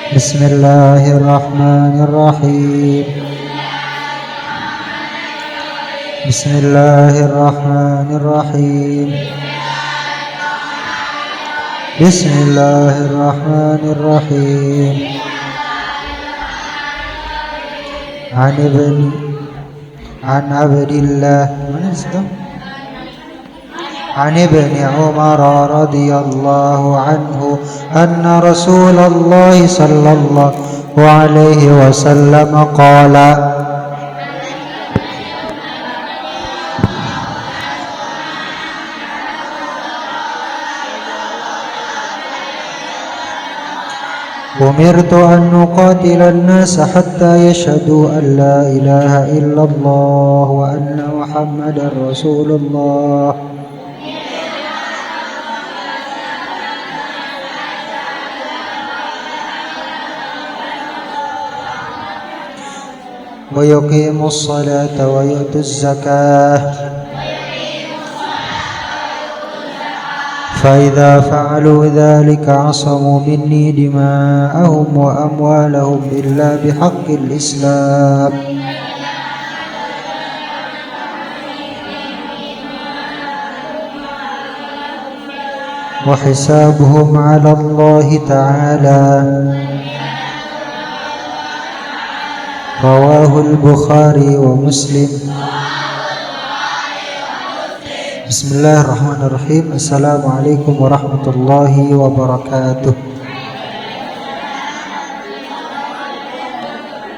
Bismillahirrahmanirrahim. Bismillahirrahmanirrahim. Bismillahirrahmanirrahim. An Abdillah mana situ? An Ibni Umar radhiyallahu anhu anna Rasulullah sallallahu alaihi wasallam qala أمرت أن نقاتل الناس حتى يشهدوا أن لا إله إلا الله وأن محمدا رسول الله ويقيموا الصلاة ويؤتوا الزكاة فإذا فعلوا ذلك عصموا مني دماءهم وأموالهم إلا بحق الإسلام وحسابهم على الله تعالى رواه البخاري ومسلم. Bismillahirrahmanirrahim. Assalamualaikum warahmatullahi wabarakatuh.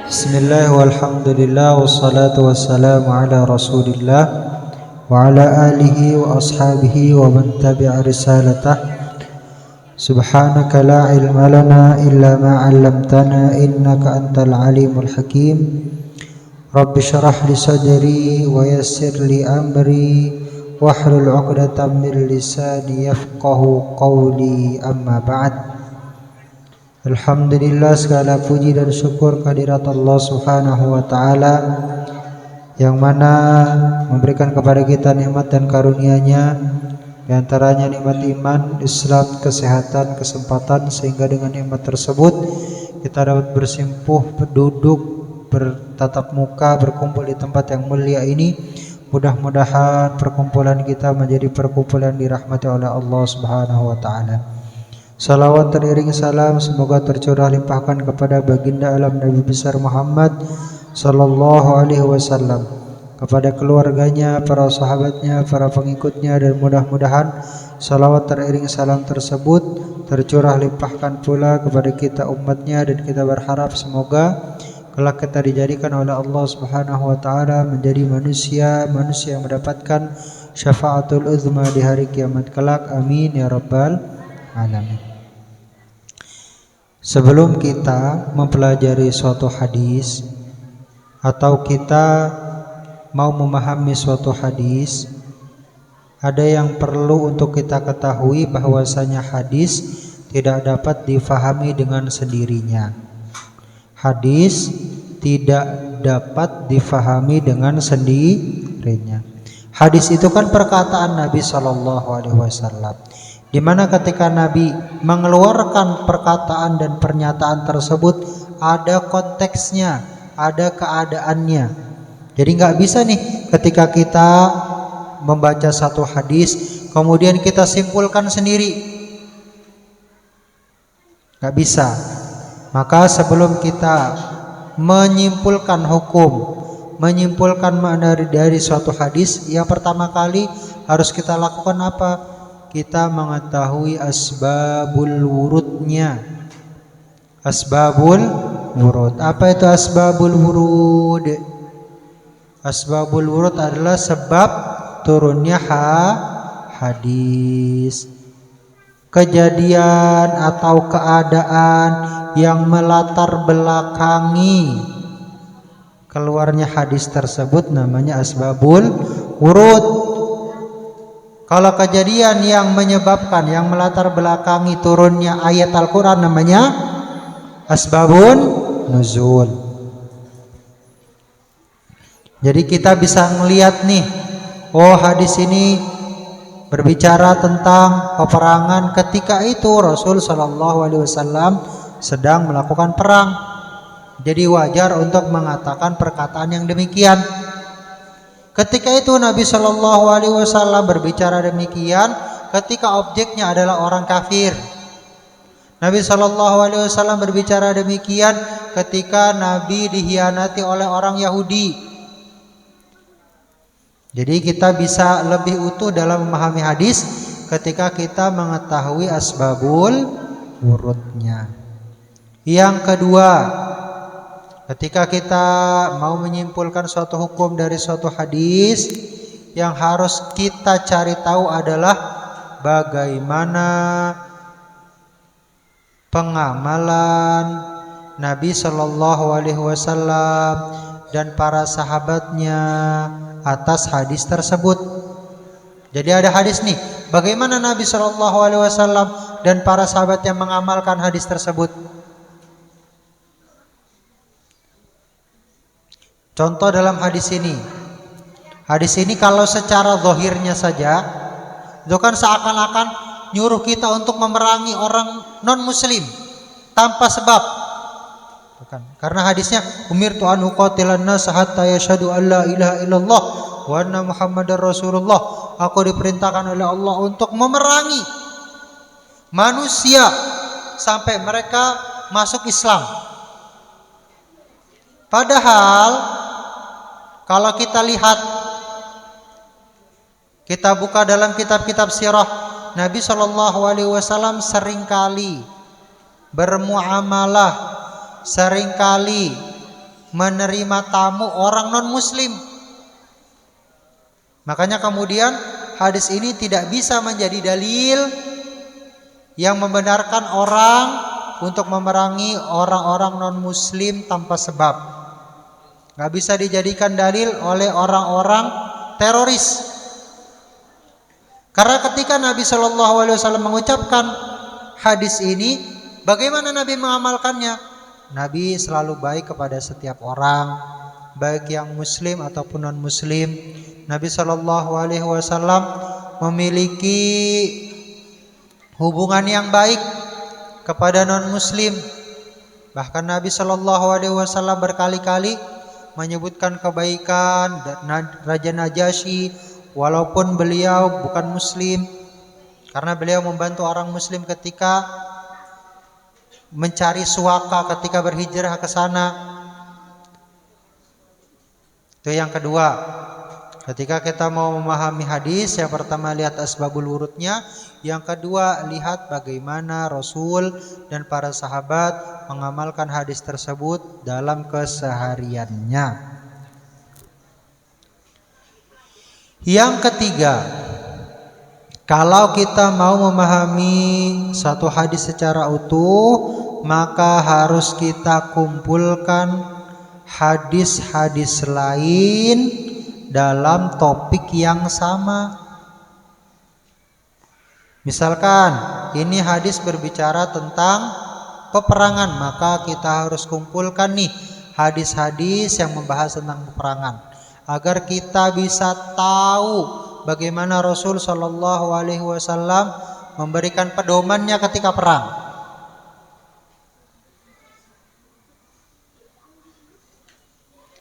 Bismillah walhamdulillah wassalatu wassalamu ala rasulillah wa ala alihi wa ashabihi wa man tabi'a risalatah. Subhanaka la ilma lana illa ma 'allamtana innaka antal alimul hakim. Rabbi shrah li sadri wa yassir li amri wahlul 'uqdatam min lisani yafqahu qawli, amma ba'd. Alhamdulillah, segala puji dan syukur kehadirat Allah Subhanahu wa taala yang mana memberikan kepada kita nikmat dan karunia-Nya, di antaranya nikmat iman, Islam, kesehatan, kesempatan, sehingga dengan nikmat tersebut kita dapat bersimpuh, berduduk, bertatap muka, berkumpul di tempat yang mulia ini. Mudah-mudahan perkumpulan kita menjadi perkumpulan dirahmati oleh Allah Subhanahu wa taala. Salawat teriring salam semoga tercurah limpahkan kepada baginda alam Nabi besar Muhammad sallallahu alaihi wasallam, kepada keluarganya, para sahabatnya, para pengikutnya, dan mudah-mudahan salawat teriring salam tersebut tercurah limpahkan pula kepada kita umatnya, dan kita berharap semoga kelak kita dijadikan oleh Allah Subhanahu wa taala menjadi manusia yang mendapatkan syafaatul uzma di hari kiamat kelak. Amin ya rabbal alamin. Sebelum kita mempelajari suatu hadis atau kita mau memahami suatu hadis, ada yang perlu untuk kita ketahui, bahwasanya hadis tidak dapat difahami dengan sendirinya. Hadis tidak dapat difahami dengan sendirinya. Hadis itu kan perkataan Nabi Shallallahu Alaihi Wasallam, di mana ketika Nabi mengeluarkan perkataan dan pernyataan tersebut ada konteksnya, ada keadaannya. Jadi nggak bisa nih ketika kita membaca satu hadis kemudian kita simpulkan sendiri, nggak bisa. Maka sebelum kita menyimpulkan hukum, menyimpulkan makna dari suatu hadis, yang pertama kali harus kita lakukan apa? Kita mengetahui asbabul wurudnya. Asbabul wurud. Apa itu asbabul wurud? Asbabul wurud adalah sebab turunnya hadis, kejadian atau keadaan yang melatar belakangi keluarnya hadis tersebut namanya asbabul wurud. Kalau kejadian yang menyebabkan, yang melatar belakangi turunnya ayat Al-Quran namanya asbabun nuzul. Jadi kita bisa melihat nih, oh hadis ini berbicara tentang peperangan ketika itu Rasul Shallallahu Alaihi Wasallam sedang melakukan perang. Jadi wajar untuk mengatakan perkataan yang demikian. Ketika itu Nabi Shallallahu Alaihi Wasallam berbicara demikian ketika objeknya adalah orang kafir. Nabi Shallallahu Alaihi Wasallam berbicara demikian ketika Nabi dikhianati oleh orang Yahudi. Jadi kita bisa lebih utuh dalam memahami hadis ketika kita mengetahui asbabul wurudnya. Yang kedua, ketika kita mau menyimpulkan suatu hukum dari suatu hadis, yang harus kita cari tahu adalah bagaimana pengamalan Nabi Shallallahu Alaihi Wasallam dan para sahabatnya atas hadis tersebut. Jadi ada hadis nih, bagaimana Nabi Shallallahu Alaihi Wasallam dan para sahabat yang mengamalkan hadis tersebut. Contoh dalam hadis ini. Hadis ini kalau secara zahirnya saja, itu kan seakan-akan nyuruh kita untuk memerangi orang non muslim tanpa sebab. Bukan. Karena hadisnya umirtu an uqatilan nas hatta yashhadu an la ilaha illallah wa anna muhammadar rasulullah. Aku diperintahkan oleh Allah untuk memerangi manusia sampai mereka masuk Islam. Padahal kalau kita lihat, kita buka dalam kitab-kitab sirah, Nabi Shallallahu Alaihi Wasallam seringkali bermuamalah, seringkali menerima tamu orang non muslim. Makanya kemudian hadis ini tidak bisa menjadi dalil yang membenarkan orang untuk memerangi orang-orang non muslim tanpa sebab. Gak bisa dijadikan dalil oleh orang-orang teroris. Karena ketika Nabi Shallallahu Alaihi Wasallam mengucapkan hadis ini, bagaimana Nabi mengamalkannya? Nabi selalu baik kepada setiap orang, baik yang muslim ataupun non muslim. Nabi Shallallahu Alaihi Wasallam memiliki hubungan yang baik kepada non muslim. Bahkan Nabi Shallallahu Alaihi Wasallam berkali-kali menyebutkan kebaikan Raja Najasyi, walaupun beliau bukan muslim, karena beliau membantu orang muslim ketika mencari suaka ketika berhijrah ke sana. Itu yang kedua. Ketika kita mau memahami hadis, yang pertama lihat asbabul wurudnya, yang kedua lihat bagaimana Rasul dan para sahabat mengamalkan hadis tersebut dalam kesehariannya. Yang ketiga, kalau kita mau memahami satu hadis secara utuh, maka harus kita kumpulkan hadis-hadis lain dalam topik yang sama. Misalkan ini hadis berbicara tentang peperangan, maka kita harus kumpulkan nih hadis-hadis yang membahas tentang peperangan agar kita bisa tahu bagaimana Rasul Shallallahu Alaihi Wasallam memberikan pedomannya ketika perang.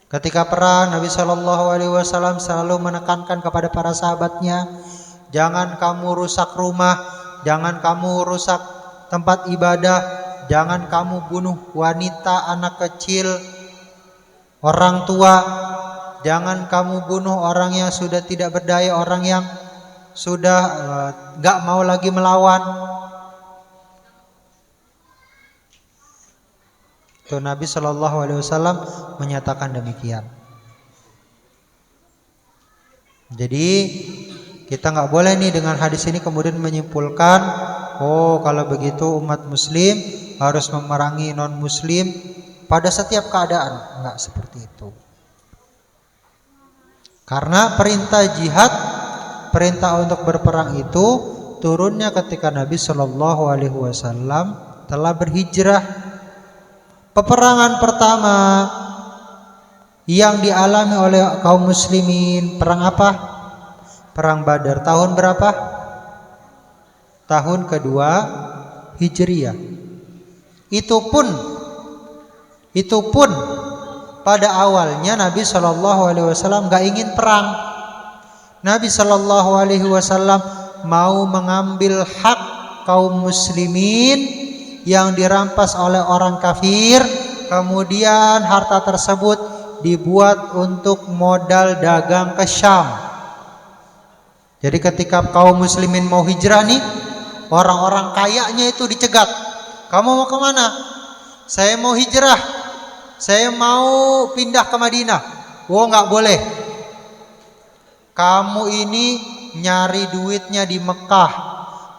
Ketika perang, Nabi Shallallahu Alaihi Wasallam selalu menekankan kepada para sahabatnya, jangan kamu rusak rumah, jangan kamu rusak tempat ibadah, jangan kamu bunuh wanita, anak kecil, orang tua, jangan kamu bunuh orang yang sudah tidak berdaya, orang yang sudah gak mau lagi melawan. Tuh, Nabi Shallallahu Alaihi Wasallam menyatakan demikian. Jadi kita nggak boleh nih dengan hadis ini kemudian menyimpulkan, oh kalau begitu umat muslim harus memerangi non muslim pada setiap keadaan. Nggak seperti itu. Karena perintah jihad, perintah untuk berperang itu turunnya ketika Nabi Shallallahu Alaihi Wasallam telah berhijrah. Peperangan pertama yang dialami oleh kaum muslimin, perang apa? Perang Badar. Tahun berapa? Tahun kedua Hijriyah. Itu pun pada awalnya Nabi Shallallahu Alaihi Wasallam nggak ingin perang. Nabi Shallallahu Alaihi Wasallam mau mengambil hak kaum muslimin yang dirampas oleh orang kafir, kemudian harta tersebut dibuat untuk modal dagang ke Syam. Jadi ketika kaum muslimin mau hijrah nih, orang-orang kayanya itu dicegat. Kamu mau kemana? Saya mau hijrah, saya mau pindah ke Madinah. Oh, nggak boleh. Kamu ini nyari duitnya di Mekah.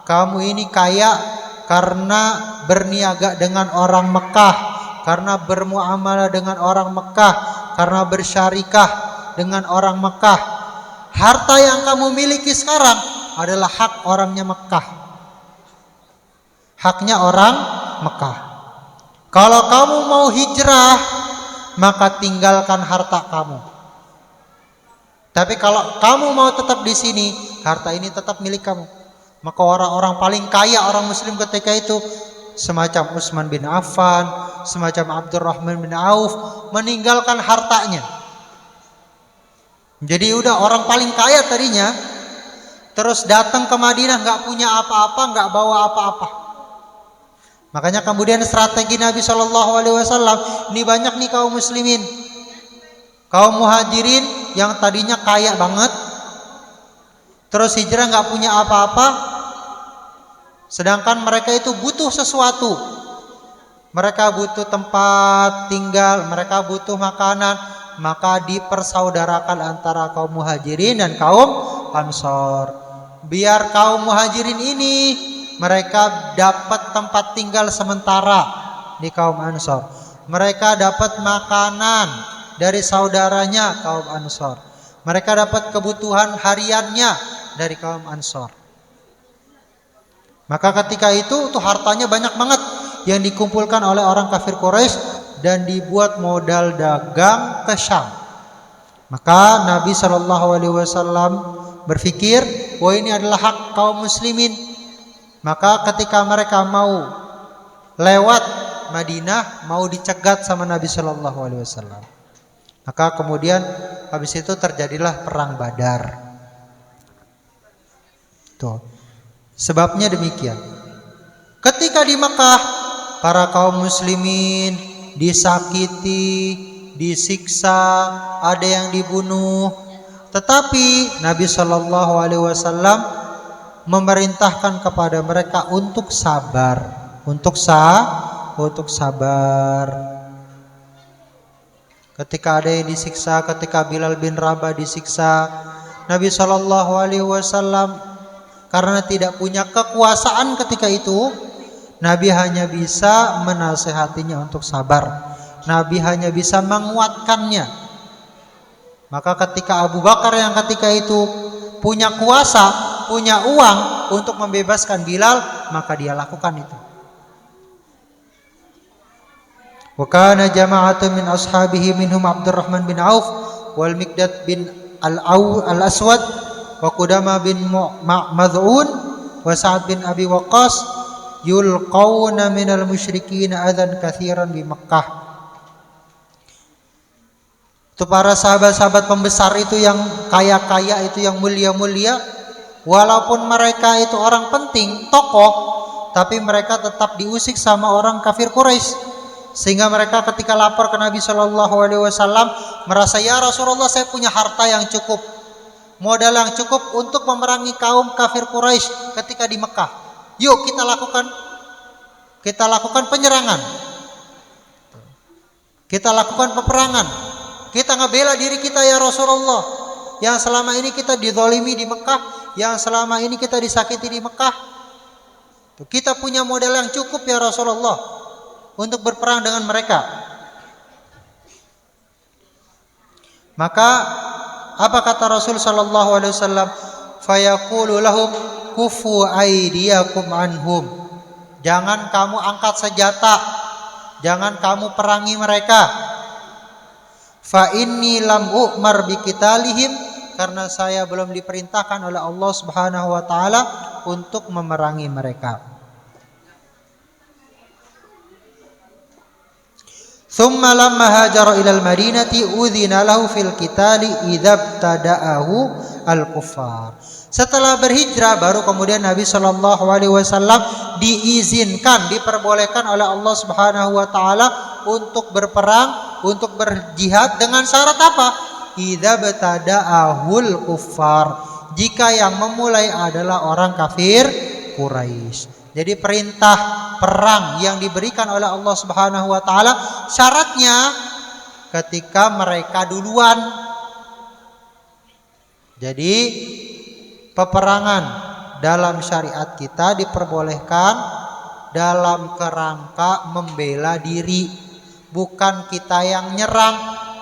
Kamu ini kaya karena berniaga dengan orang Mekah, karena bermuamalah dengan orang Mekah, karena bersyarikah dengan orang Mekah. Harta yang kamu miliki sekarang adalah hak orangnya Mekah. Haknya orang Mekah. Kalau kamu mau hijrah, maka tinggalkan harta kamu. Tapi kalau kamu mau tetap di sini, harta ini tetap milik kamu. Maka orang-orang paling kaya orang muslim ketika itu, semacam Utsman bin Affan, semacam Abdurrahman bin Auf, meninggalkan hartanya. Jadi udah orang paling kaya tadinya, terus datang ke Madinah nggak punya apa-apa, nggak bawa apa-apa. Makanya kemudian strategi Nabi Shallallahu Alaihi Wasallam, ini banyak nih kaum muslimin, kaum muhajirin yang tadinya kaya banget, terus hijrah nggak punya apa-apa, sedangkan mereka itu butuh sesuatu. Mereka butuh tempat tinggal, mereka butuh makanan, maka dipersaudarakan antara kaum muhajirin dan kaum ansor. Biar kaum muhajirin ini mereka dapat tempat tinggal sementara di kaum ansor. Mereka dapat makanan dari saudaranya kaum ansor. Mereka dapat kebutuhan hariannya dari kaum ansor. Maka ketika itu tuh hartanya banyak banget yang dikumpulkan oleh orang kafir Quraisy dan dibuat modal dagang ke Syam. Maka Nabi Shallallahu Alaihi Wasallam berpikir bahwa ini adalah hak kaum muslimin. Maka ketika mereka mau lewat Madinah, mau dicegat sama Nabi Shallallahu Alaihi Wasallam. Maka kemudian habis itu terjadilah perang Badar. Tuh, sebabnya demikian. Ketika di Mekah, para kaum muslimin disakiti, disiksa, ada yang dibunuh. Tetapi Nabi Shallallahu Alaihi Wasallam memerintahkan kepada mereka untuk sabar, untuk sabar. Ketika ada yang disiksa, ketika Bilal bin Rabah disiksa, Nabi Shallallahu Alaihi Wasallam karena tidak punya kekuasaan ketika itu, Nabi hanya bisa menasehatinya untuk sabar. Nabi hanya bisa menguatkannya. Maka ketika Abu Bakar yang ketika itu punya kuasa, punya uang untuk membebaskan Bilal, maka dia lakukan itu. Wa kana jama'atun min ashabihi minhum Abdurrahman bin Auf wal Miqdad bin al-Aswad wa Qudamah bin Mad'un wa Sa'ad bin Abi Waqqas yulqawna minal musyrikin adzan katsiran di Makkah. Itu para sahabat-sahabat pembesar itu yang kaya-kaya itu, yang mulia-mulia, walaupun mereka itu orang penting, tokoh, tapi mereka tetap diusik sama orang kafir Quraisy. Sehingga mereka ketika lapor ke Nabi Shallallahu Alaihi Wasallam merasa, ya Rasulullah, saya punya harta yang cukup, modal yang cukup untuk memerangi kaum kafir Quraisy ketika di Mekah. Yuk kita lakukan penyerangan, kita lakukan peperangan. Kita ngebela diri kita ya Rasulullah, yang selama ini kita dizalimi di Mekah, yang selama ini kita disakiti di Mekah. Kita punya modal yang cukup ya Rasulullah untuk berperang dengan mereka. Maka apa kata Rasul sallallahu alaihi wasallam? Fayaqulu lahum kufu aydiyakum anhum. Jangan kamu angkat senjata, jangan kamu perangi mereka. Fa inni lam u'mar biqitalihim, karena saya belum diperintahkan oleh Allah Subhanahu wa taala untuk memerangi mereka. Thumma lamma hajara ilal madinati udzina lahu fil qitali idza tada'ahu al-kuffar. Setelah berhijrah baru kemudian Nabi Shallallahu alaihi wasallam diizinkan, diperbolehkan oleh Allah Subhanahu wa taala untuk berperang, untuk berjihad dengan syarat apa? Idza batada'ahul kuffar. Jika yang memulai adalah orang kafir Quraisy. Jadi perintah perang yang diberikan oleh Allah Subhanahu wa taala syaratnya ketika mereka duluan. Jadi peperangan dalam syariat kita diperbolehkan dalam kerangka membela diri, bukan kita yang nyerang,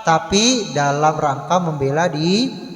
tapi dalam rangka membela diri